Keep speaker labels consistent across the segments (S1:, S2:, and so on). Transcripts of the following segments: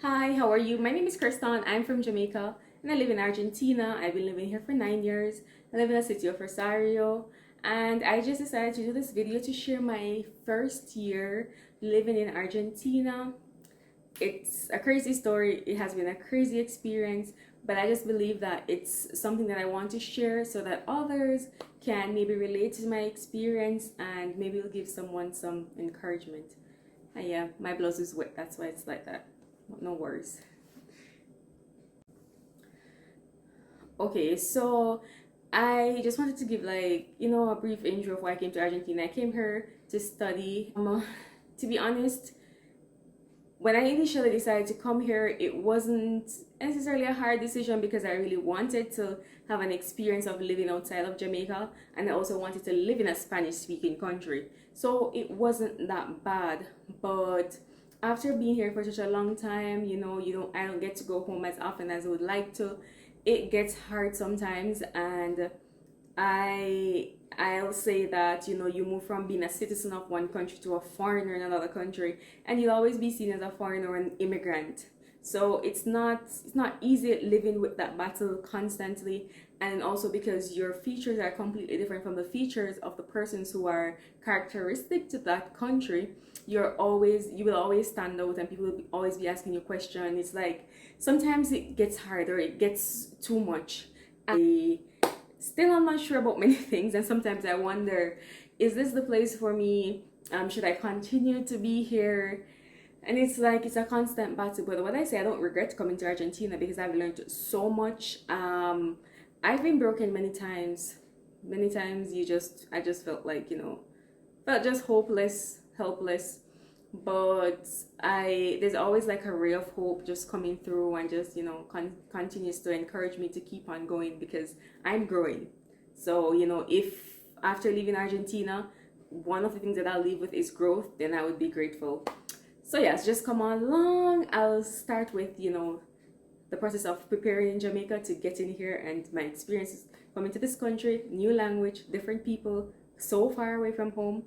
S1: Hi, how are you? My name is Kristan. I'm from Jamaica and I live in Argentina. I've been living here for 9 years. I live in the city of Rosario, and I just decided to do this video to share my first year living in Argentina. It's a crazy story. It has been a crazy experience, but I just believe that it's something that I want to share so that others can maybe relate to my experience and maybe it'll give someone some encouragement. And yeah, my blouse is wet. That's why it's like that. No worries. Okay, so I just wanted to give a brief intro of why I came to Argentina. I came here to study. To be honest, when I initially decided to come here, it wasn't necessarily a hard decision because I really wanted to have an experience of living outside of Jamaica, and I also wanted to live in a Spanish speaking country. So it wasn't that bad. But after being here for such a long time, I don't get to go home as often as I would like to. It gets hard sometimes, and I'll say that you move from being a citizen of one country to a foreigner in another country, and you'll always be seen as a foreigner or an immigrant. So it's not easy living with that battle constantly, and also because your features are completely different from the features of the persons who are characteristic to that country. You will always stand out, and people will always be asking you questions. It's like sometimes it gets hard or it gets too much. Still, I'm not sure about many things, and sometimes I wonder, is this the place for me? Should I continue to be here? And it's like it's a constant battle. But what I say, I don't regret coming to Argentina because I've learned so much. I've been broken many times. Many times, I just felt like felt just hopeless, helpless. But there's always like a ray of hope just coming through and just continues to encourage me to keep on going because I'm growing. So if after leaving Argentina, one of the things that I'll leave with is growth, then I would be grateful. So yes, just come on along. I'll start with the process of preparing in Jamaica to get in here and my experiences coming to this country, new language, different people, so far away from home.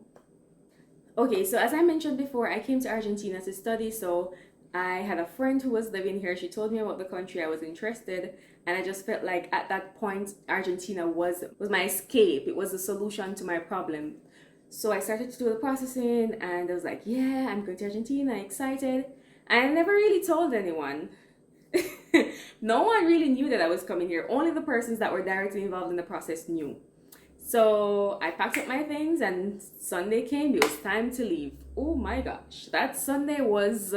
S1: Okay, so as I mentioned before, I came to Argentina to study. So I had a friend who was living here. She told me about the country. I was interested, and I just felt like at that point Argentina was my escape. It was the solution to my problem. So I started to do the processing, and I was like, yeah, I'm going to Argentina, excited. I never really told anyone. No one really knew that I was coming here. Only the persons that were directly involved in the process knew. So I packed up my things and Sunday came. It was time to leave. Oh my gosh, that Sunday was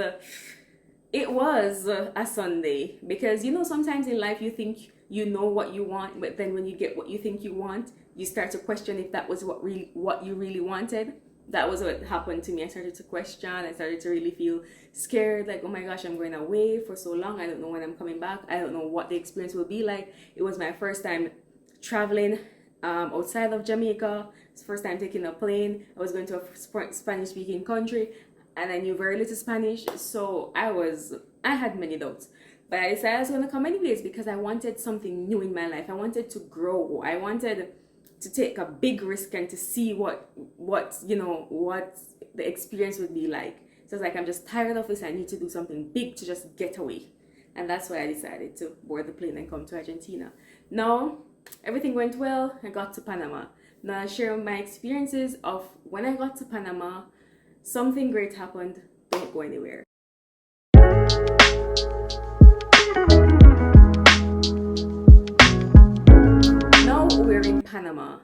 S1: it was a Sunday because sometimes in life you think you know what you want, but then when you get what you think you want, you start to question if that was what you really wanted. That was what happened to me. I started to question. I started to really feel scared, like, oh my gosh, I'm going away for so long. I don't know when I'm coming back. I don't know what the experience will be like. It was my first time traveling outside of Jamaica. It's the first time taking a plane. I was going to a Spanish speaking country and I knew very little Spanish, so I had many doubts. But I decided I was going to come anyways because I wanted something new in my life. I wanted to grow. I wanted to take a big risk and to see what the experience would be like. So it's like I'm just tired of this. I need to do something big to just get away. And that's why I decided to board the plane and come to Argentina. Now, everything went well. I got to Panama. Now I'll share my experiences of when I got to Panama. Something great happened. Don't go anywhere. Now we're in Panama.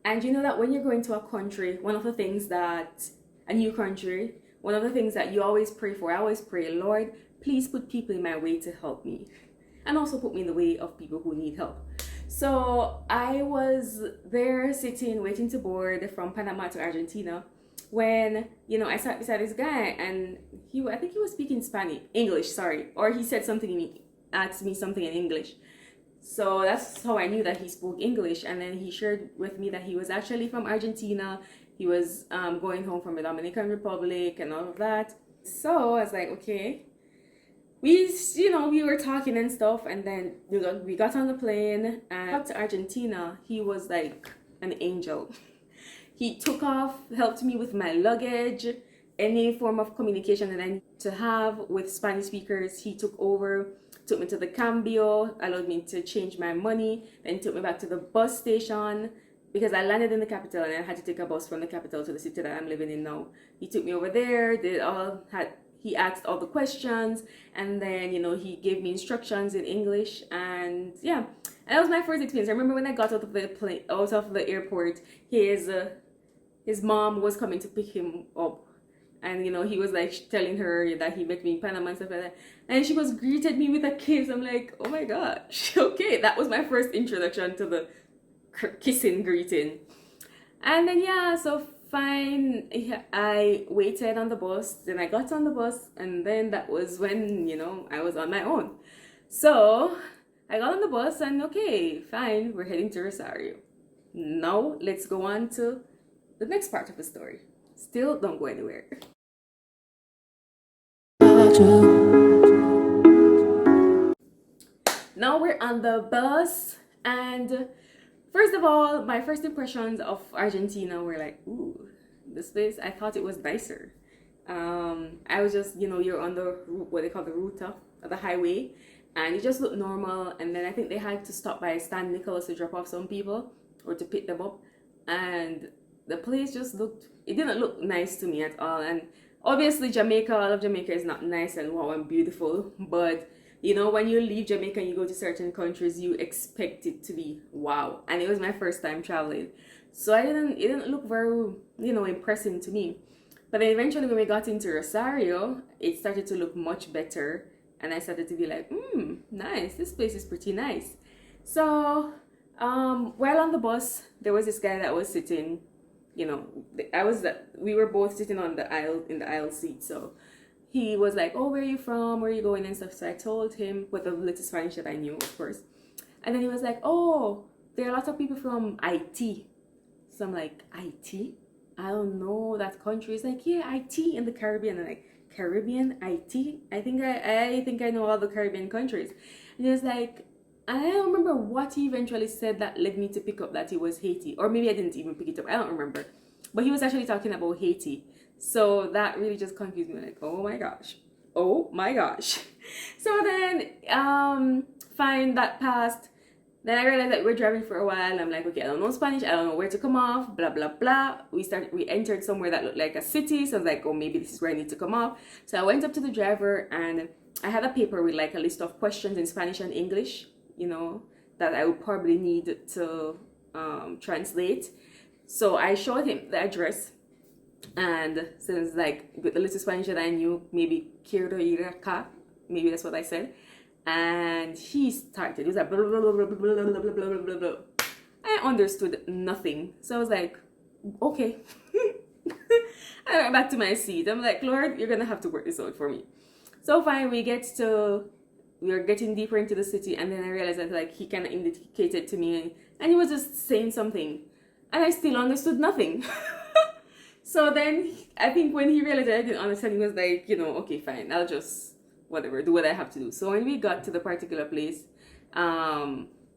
S1: And you know that when you're going to a country, one of the things that a new country, one of the things that you always pray for, I always pray, Lord, please put people in my way to help me. And also put me in the way of people who need help. So I was there sitting, waiting to board from Panama to Argentina when, I sat beside this guy and I think he was speaking English, sorry. Or he said something asked me something in English. So that's how I knew that he spoke English. And then he shared with me that he was actually from Argentina. He was going home from the Dominican Republic and all of that. So I was like, okay. We were talking and stuff, and then we got on the plane and got to Argentina. He was like an angel. He took off, helped me with my luggage, any form of communication that I need to have with Spanish speakers, he took over, took me to the cambio, allowed me to change my money, then took me back to the bus station because I landed in the capital and I had to take a bus from the capital to the city that I'm living in now. He took me over there, he asked all the questions, and then, you know, he gave me instructions in English, and yeah, and that was my first experience. I remember when I got out of the airport, his mom was coming to pick him up, and you know, he was like telling her that he met me in Panama and stuff like that, and she was greeted me with a kiss. I'm like, oh my gosh, okay, that was my first introduction to the kissing greeting. And then yeah, so fine, I waited on the bus, then I got on the bus, and then that was when, you know, I was on my own. So I got on the bus and okay, fine, we're heading to Rosario. Now let's go on to the next part of the story. Still don't go anywhere. Now we're on the bus, and first of all, my first impressions of Argentina were like, ooh, this place, I thought it was nicer. I was just, you know, you're on the, what they call the ruta, the highway, and it just looked normal. And then I think they had to stop by San Nicolas to drop off some people or to pick them up. And the place just looked, it didn't look nice to me at all. And obviously Jamaica, all of Jamaica is not nice and wow and beautiful, but you know, when you leave Jamaica and you go to certain countries, you expect it to be wow. And it was my first time traveling, so it didn't look very, you know, impressive to me. But then eventually when we got into Rosario, it started to look much better, and I started to be like, nice, this place is pretty nice. So while on the bus, there was this guy that was sitting, you know, we were both sitting on the aisle, in the aisle seat. So he was like, oh, where are you from? Where are you going and stuff? So I told him with the little Spanish that I knew, of course. And then he was like, oh, there are a lot of people from Haiti. So I'm like, Haiti? I don't know that country. He's like, yeah, Haiti in the Caribbean. I'm like, Caribbean, Haiti? I think I know all the Caribbean countries. And he was like, and I don't remember what he eventually said that led me to pick up that it was Haiti. Or maybe I didn't even pick it up. I don't remember. But he was actually talking about Haiti. So that really just confused me. Like, oh my gosh. Oh my gosh. So then, fine, that passed. Then I realized that we were driving for a while. I'm like, okay, I don't know Spanish. I don't know where to come off. Blah, blah, blah. We entered somewhere that looked like a city. So I was like, oh, maybe this is where I need to come off. So I went up to the driver and I had a paper with like a list of questions in Spanish and English, you know, that I would probably need to translate. So I showed him the address. And since like with the little Spanish that I knew, maybe quiero ir acá, maybe that's what I said. And he started, he was like blah blah blah blah blah blah blah blah blah blah. I understood nothing, so I was like, okay. I went back to my seat. I'm like, Lord, you're gonna have to work this out for me. So fine, we are getting deeper into the city, and then I realized that like he kind of indicated to me, and he was just saying something, and I still understood nothing. So then I think when he realized that I didn't understand, he was like, you know, okay, fine, I'll just whatever, do what I have to do. So when we got to the particular place,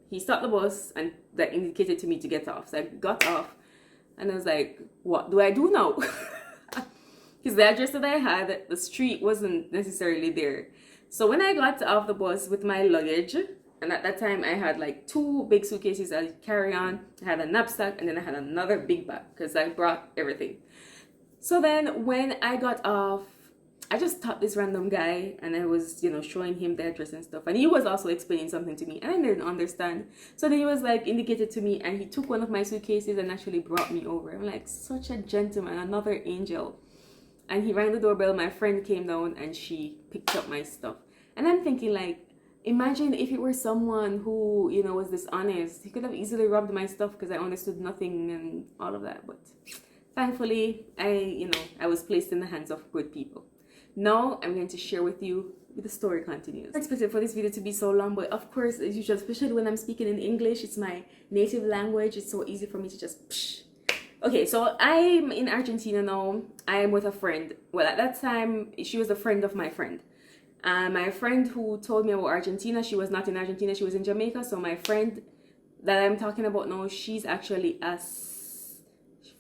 S1: he stopped the bus and that indicated to me to get off. So I got off and I was like, what do I do now? Because the address that I had, the street wasn't necessarily there. So when I got off the bus with my luggage, and at that time I had like 2 big suitcases I carry on, I had a knapsack, and then I had another big bag because I brought everything. So then when I got off, I just stopped this random guy and I was, you know, showing him the address and stuff. And he was also explaining something to me and I didn't understand. So then he was like indicated to me and he took one of my suitcases and actually brought me over. I'm like, such a gentleman, another angel. And he rang the doorbell. My friend came down and she picked up my stuff. And I'm thinking like, imagine if it were someone who, you know, was dishonest. He could have easily robbed my stuff because I understood nothing and all of that. But thankfully, I was placed in the hands of good people. Now I'm going to share with you the story continues. I expected for this video to be so long, but of course, as usual, especially when I'm speaking in English, it's my native language. It's so easy for me to just psh. Okay, so I'm in Argentina now. I'm with a friend. Well, at that time, she was a friend of my friend. My friend who told me about Argentina, she was not in Argentina, she was in Jamaica. So my friend that I'm talking about now, she's actually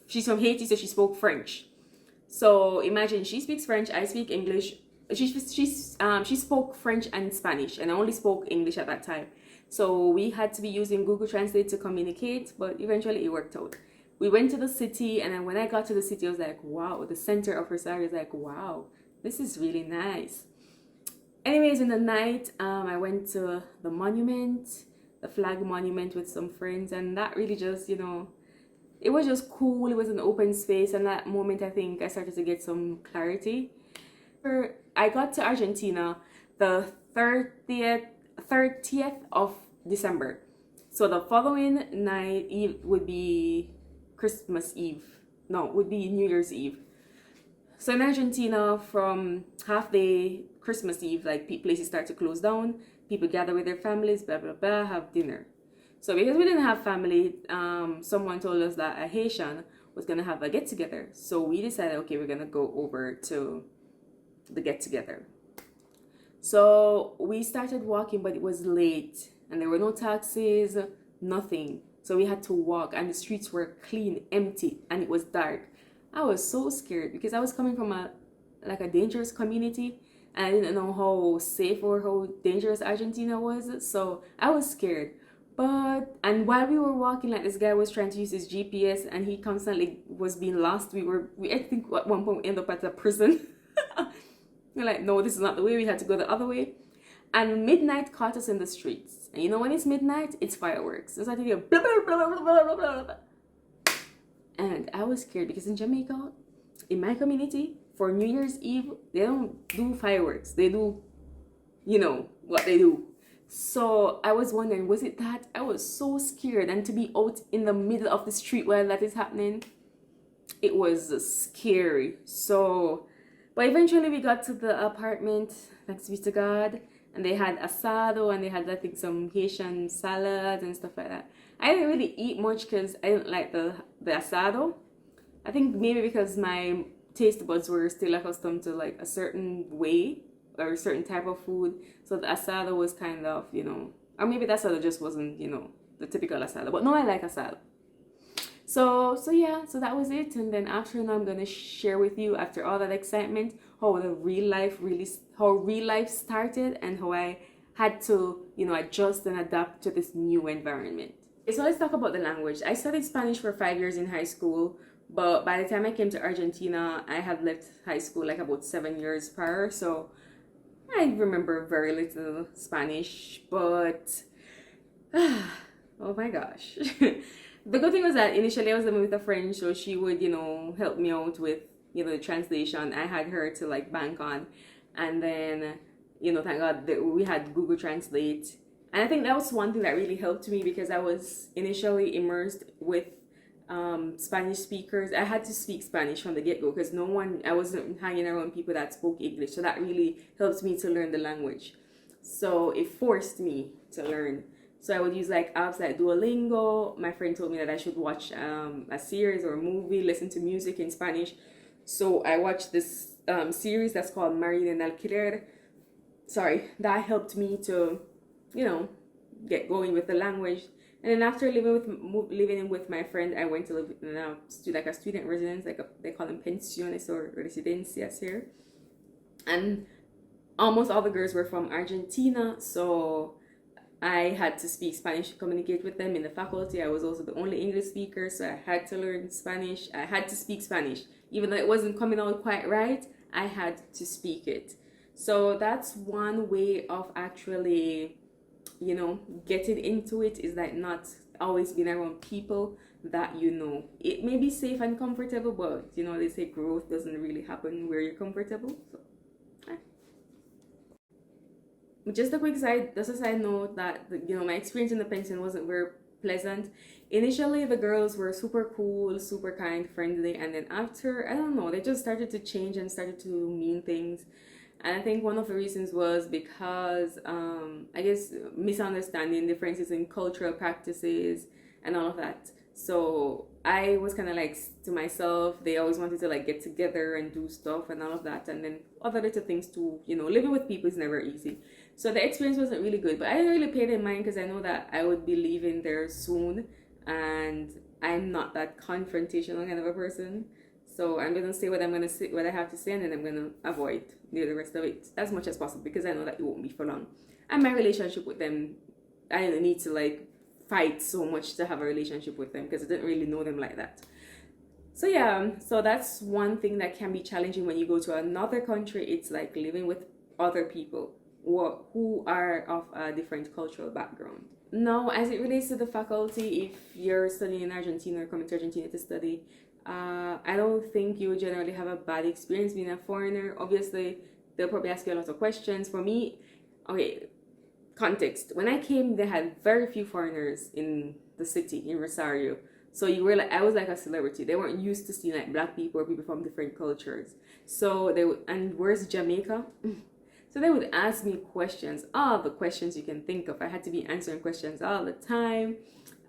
S1: she's from Haiti, so she spoke French. So imagine she speaks French, I speak English. She spoke French and Spanish, and I only spoke English at that time. So we had to be using Google Translate to communicate, but eventually it worked out. We went to the city, and then when I got to the city, I was like, wow, the center of Rosario is like, wow, this is really nice. Anyways, in the night, I went to the monument, the flag monument with some friends, and that really just, it was just cool. It was an open space, and that moment I think I started to get some clarity. I got to Argentina the 30th of December. So the following night eve would be Christmas Eve. No, would be New Year's Eve. So in Argentina, from half day Christmas Eve, like places start to close down, people gather with their families, blah blah blah, have dinner. So because we didn't have family, someone told us that a Haitian was gonna have a get together. So we decided, okay, we're gonna go over to the get together. So we started walking, but it was late, and there were no taxis, nothing. So we had to walk, and the streets were clean, empty, and it was dark. I was so scared because I was coming from a dangerous community, and I didn't know how safe or how dangerous Argentina was. So I was scared. And while we were walking, like, this guy was trying to use his GPS, and he constantly was being lost. I think at one point we ended up at a prison. We're like, no, this is not the way. We had to go the other way. And midnight caught us in the streets. And you know, when it's midnight, it's fireworks. It's like you hear blah, blah, blah, blah, blah, blah, blah. And I was scared because in Jamaica, in my community, for New Year's Eve, they don't do fireworks. They do, what they do. So I was wondering, was it that? I was so scared. And to be out in the middle of the street while that is happening, it was scary. But eventually we got to the apartment, thanks be to God. And they had asado, and they had, I think, some Haitian salads and stuff like that. I didn't really eat much because I didn't like the asado. I think maybe because my taste buds were still accustomed to like a certain way or a certain type of food. So the asado was kind of, or maybe the asado just wasn't, the typical asado. But no, I like asado. So that was it. And then after, I'm gonna share with you, after all that excitement, how real life started, and how I had to, adjust and adapt to this new environment. Okay, so let's talk about the language. I studied Spanish for 5 years in high school, but by the time I came to Argentina, I had left high school like about 7 years prior. So I remember very little Spanish, but oh my gosh. The good thing was that initially I was living with a friend, so she would, help me out with, the translation. I had her to like bank on. And then, thank God that we had Google Translate. And I think that was one thing that really helped me because I was initially immersed with Spanish speakers. I had to speak Spanish from the get-go because I wasn't hanging around people that spoke English. So that really helped me to learn the language. So it forced me to learn. So I would use like apps like Duolingo. My friend told me that I should watch a series or a movie, listen to music in Spanish. So I watched this series that's called Marina en Alquiler. That helped me to, get going with the language. And then after living with my friend, I went to live in a student residence, they call them pensiones or residencias here. And almost all the girls were from Argentina, so I had to speak Spanish to communicate with them in the faculty. I was also the only English speaker, so I had to learn Spanish. I had to speak Spanish. Even though it wasn't coming out quite right, I had to speak it. So that's one way of actually, getting into it, is like not always being around people that it may be safe and comfortable, but they say growth doesn't really happen where you're comfortable. So just a side note that my experience in the pension wasn't very pleasant. Initially, the girls were super cool, super kind, friendly, and then after, I don't know, they just started to change and started to mean things. And I think one of the reasons was because I guess misunderstanding differences in cultural practices and all of that. So I was kind of like to myself, they always wanted to like get together and do stuff and all of that, and then other little things too. Living with people is never easy. So the experience wasn't really good, but I didn't really pay it in mind because I know that I would be leaving there soon, and I'm not that confrontational kind of a person. So I'm gonna say what I'm gonna say, what I have to say, and then I'm gonna avoid the rest of it as much as possible because I know that it won't be for long. And my relationship with them, I don't need to like fight so much to have a relationship with them because I didn't really know them like that. So yeah, so that's one thing that can be challenging when you go to another country. It's like living with other people who are of a different cultural background. Now, as it relates to the faculty, if you're studying in Argentina or coming to Argentina to study, I don't think you would generally have a bad experience being a foreigner. Obviously, they'll probably ask you a lot of questions. For me, okay, context. When I came, they had very few foreigners in the city, in Rosario. So you were like, I was like a celebrity. They weren't used to seeing like black people or people from different cultures. So they would, and where's Jamaica? So they would ask me questions, all the questions you can think of. I had to be answering questions all the time,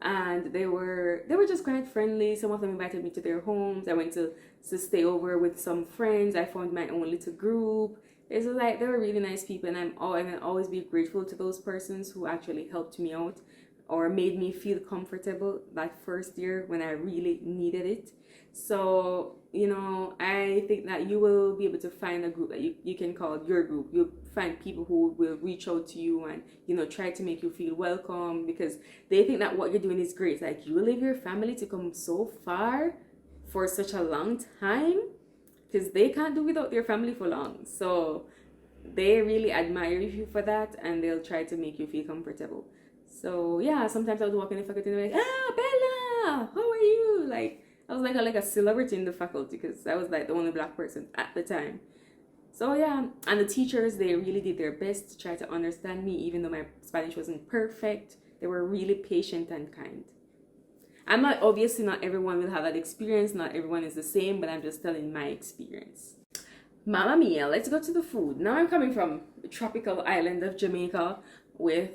S1: and they were just quite friendly. Some of them invited me to their homes. I went to stay over with some friends. I formed my own little group. It's like they were really nice people, and I'll always be grateful to those persons who actually helped me out or made me feel comfortable that first year when I really needed it. So, I think that you will be able to find a group that you can call your group. You'll find people who will reach out to you and, try to make you feel welcome because they think that what you're doing is great. Like, you leave your family to come so far for such a long time because they can't do without their family for long. So they really admire you for that and they'll try to make you feel comfortable. So yeah, sometimes I would walk in the faculty and they're like, Bella, how are you? Like, I was like a celebrity in the faculty because I was like the only black person at the time. So yeah, and the teachers, they really did their best to try to understand me even though my Spanish wasn't perfect. They were really patient and kind. Obviously not everyone will have that experience, not everyone is the same, but I'm just telling my experience. Mamma mia, let's go to the food. Now I'm coming from the tropical island of Jamaica with,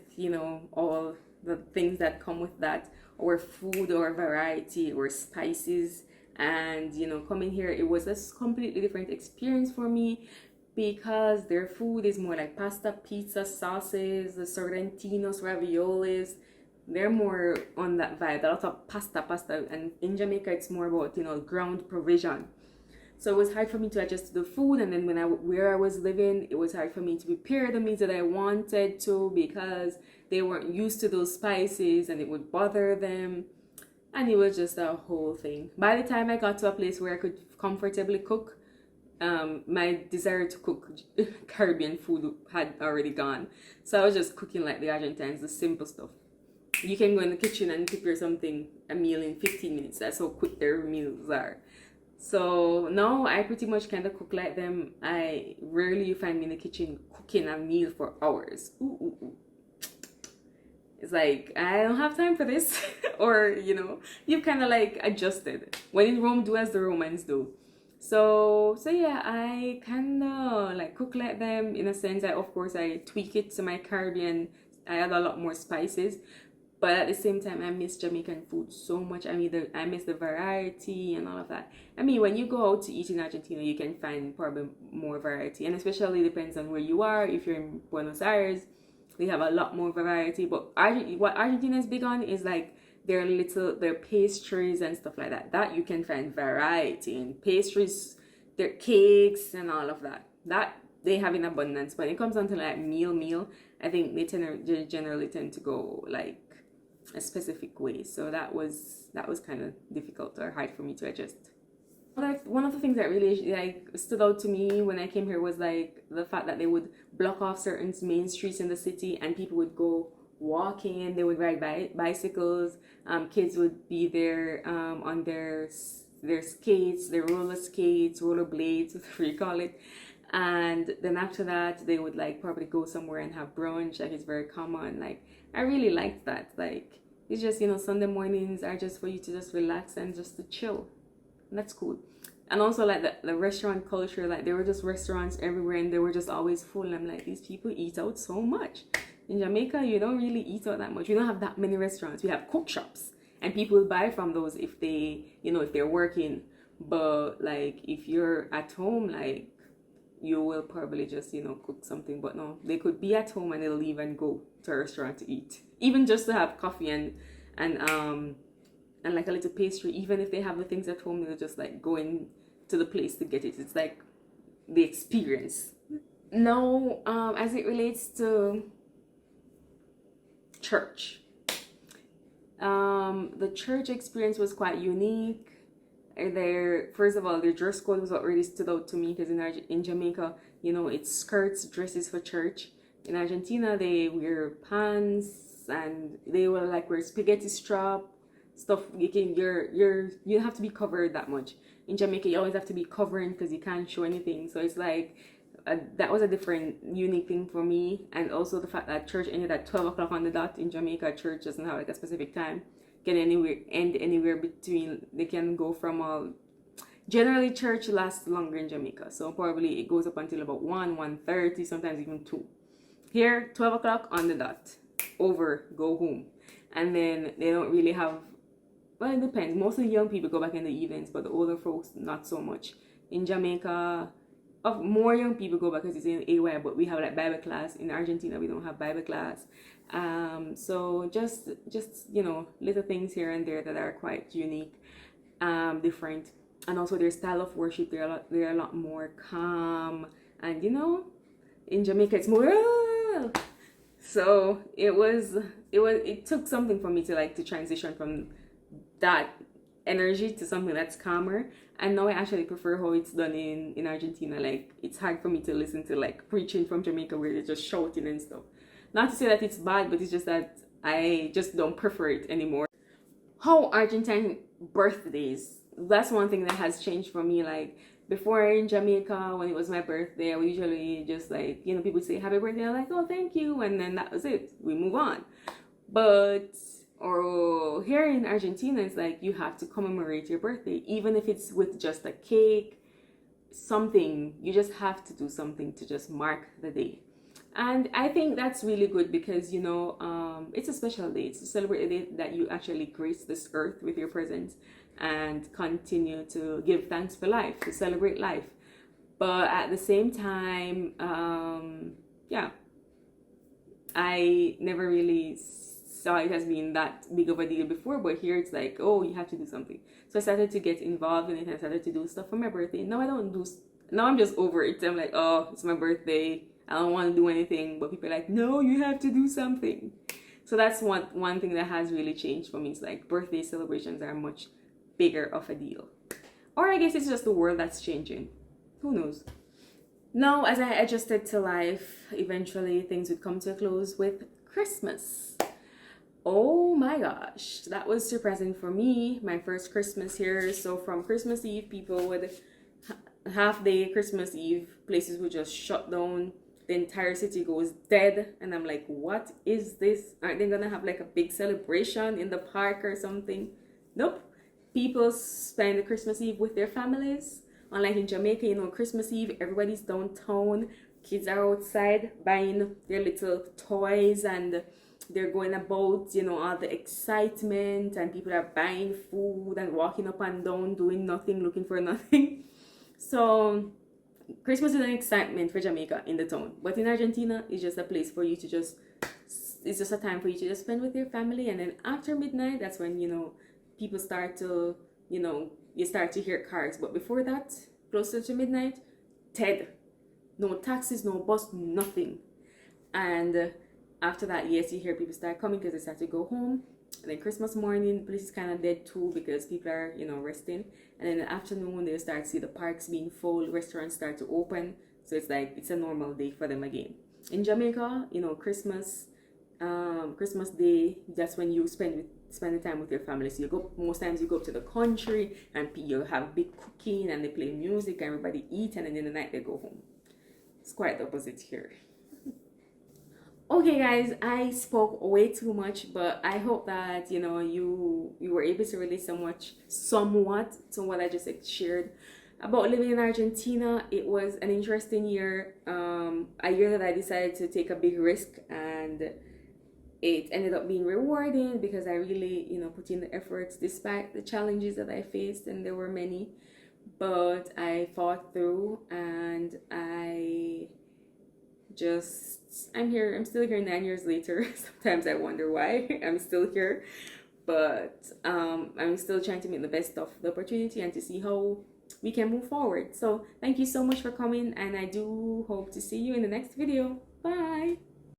S1: all the things that come with that, or food or variety or spices. And, coming here, it was a completely different experience for me because their food is more like pasta, pizza, sauces, the sorrentinos, raviolis. They're more on that vibe, a lot of pasta. And in Jamaica, it's more about, ground provision. So it was hard for me to adjust to the food, and then where I was living, it was hard for me to prepare the meals that I wanted to because they weren't used to those spices and it would bother them. And it was just a whole thing. By the time I got to a place where I could comfortably cook, my desire to cook Caribbean food had already gone. So I was just cooking like the Argentines, the simple stuff. You can go in the kitchen and prepare a meal in 15 minutes. That's how quick their meals are. So now I pretty much kind of cook like them. I rarely find me in the kitchen cooking a meal for hours. Ooh. It's like, I don't have time for this. Or, you've kind of like adjusted. When in Rome, do as the Romans do. So yeah, I kind of like cook like them in a sense. Of course, I tweak it to my Caribbean. I add a lot more spices. But at the same time, I miss Jamaican food so much. I miss the variety and all of that. When you go out to eat in Argentina, you can find probably more variety. And especially depends on where you are. If you're in Buenos Aires, they have a lot more variety. But what Argentina is big on is like their pastries and stuff like that. That you can find variety in pastries, their cakes and all of that. That they have in abundance. When it comes down to like meal, I think they generally tend to go like a specific way. So that was kind of difficult or hard for me to adjust. One of the things that really like stood out to me when I came here was like the fact that they would block off certain main streets in the city and people would go walking. They would ride bicycles. Kids would be there on their skates, their roller skates, roller blades, whatever you call it. And then after that, they would like probably go somewhere and have brunch. Like, it's very common. Like, I really liked that. Like, it's just, Sunday mornings are just for you to just relax and just to chill. And that's cool. And also like the restaurant culture, like there were just restaurants everywhere and they were just always full. And I'm like, these people eat out so much. In Jamaica, you don't really eat out that much. We don't have that many restaurants. We have cook shops and people buy from those if they, if they're working. But like if you're at home, like you will probably just, cook something. But no, they could be at home and they'll leave and go to a restaurant to eat. Even just to have coffee and like a little pastry. Even if they have the things at home, they'll just like go in to the place to get it. It's like the experience. Now, as it relates to church, the church experience was quite unique. First of all, their dress code was what really stood out to me, because in Jamaica, it's skirts, dresses for church. In Argentina, they wear pants, and they will like wear spaghetti strap stuff. You have to be covered that much. In Jamaica, you always have to be covering because you can't show anything. So it's like that was a different, unique thing for me. And also the fact that church ended at 12 o'clock on the dot. In Jamaica, church doesn't have like a specific time. Can end anywhere between. They can go from all. Generally, church lasts longer in Jamaica, so probably it goes up until about 1:30, sometimes even 2. Here, 12 o'clock on the dot. Over, go home. And then they don't really have. Well, it depends. Mostly young people go back in the evenings, but the older folks, not so much. In Jamaica, more young people go back because it's in AY, but we have like Bible class. In Argentina, we don't have Bible class. So just little things here and there that are quite unique, different. And also their style of worship, they're a lot more calm. And in Jamaica, it's more. So it took something for me to transition from that energy to something that's calmer. And now I actually prefer how it's done in Argentina. Like, it's hard for me to listen to like preaching from Jamaica where they're just shouting and stuff. Not to say that it's bad, but it's just that I just don't prefer it anymore. How Argentine birthdays, that's one thing that has changed for me. Like, before in Jamaica, when it was my birthday, I would usually just like, people would say happy birthday. I'm like, oh, thank you. And then that was it. We move on. But here in Argentina, it's like you have to commemorate your birthday, even if it's with just a cake, something. You just have to do something to just mark the day. And I think that's really good because, it's a special day. It's to celebrate a day that you actually grace this earth with your presence and continue to give thanks for life, to celebrate life. But at the same time, I never really saw it as being that big of a deal before, but here it's like, oh, you have to do something. So I started to get involved in it, and I started to do stuff for my birthday. Now I'm just over it. I'm like, oh, it's my birthday, I don't want to do anything. But people are like, no, you have to do something. So that's one thing that has really changed for me. It's like birthday celebrations are much bigger of a deal. Or I guess it's just the world that's changing. Who knows? Now, as I adjusted to life, eventually things would come to a close with Christmas. Oh my gosh, that was surprising for me. My first Christmas here. So from Christmas Eve, people would half day Christmas Eve, places would just shut down. The entire city goes dead. And I'm like, what is this? Aren't they gonna have like a big celebration in the park or something? Nope. People spend Christmas Eve with their families. Unlike in Jamaica, Christmas Eve, everybody's downtown. Kids are outside buying their little toys and they're going about, all the excitement, and people are buying food and walking up and down, doing nothing, looking for nothing. So Christmas is an excitement for Jamaica in the town. But in Argentina, it's just a place for you to it's just a time for you to just spend with your family. And then after midnight, that's when, people start to, you start to hear cars. But before that, closer to midnight, dead. No taxis, no bus, nothing. And after that, yes, you hear people start coming because they start to go home. And then Christmas morning, the place is kind of dead too because people are, resting. And in the afternoon, they start to see the parks being full, restaurants start to open. So it's like, it's a normal day for them again. In Jamaica, Christmas Day, that's when you spend the time with your family. So most times you go up to the country and you have big cooking and they play music, everybody eat, and then in the night they go home. It's quite the opposite here. Okay guys, I spoke way too much, but I hope that you were able to relate somewhat to what I just shared about living in Argentina. It was an interesting year, a year that I decided to take a big risk, and it ended up being rewarding because I really put in the efforts despite the challenges that I faced, and there were many, but I fought through, and I'm still here 9 years later. Sometimes I wonder why I'm still here, but I'm still trying to make the best of the opportunity and to see how we can move forward. So thank you so much for coming, and I do hope to see you in the next video. Bye.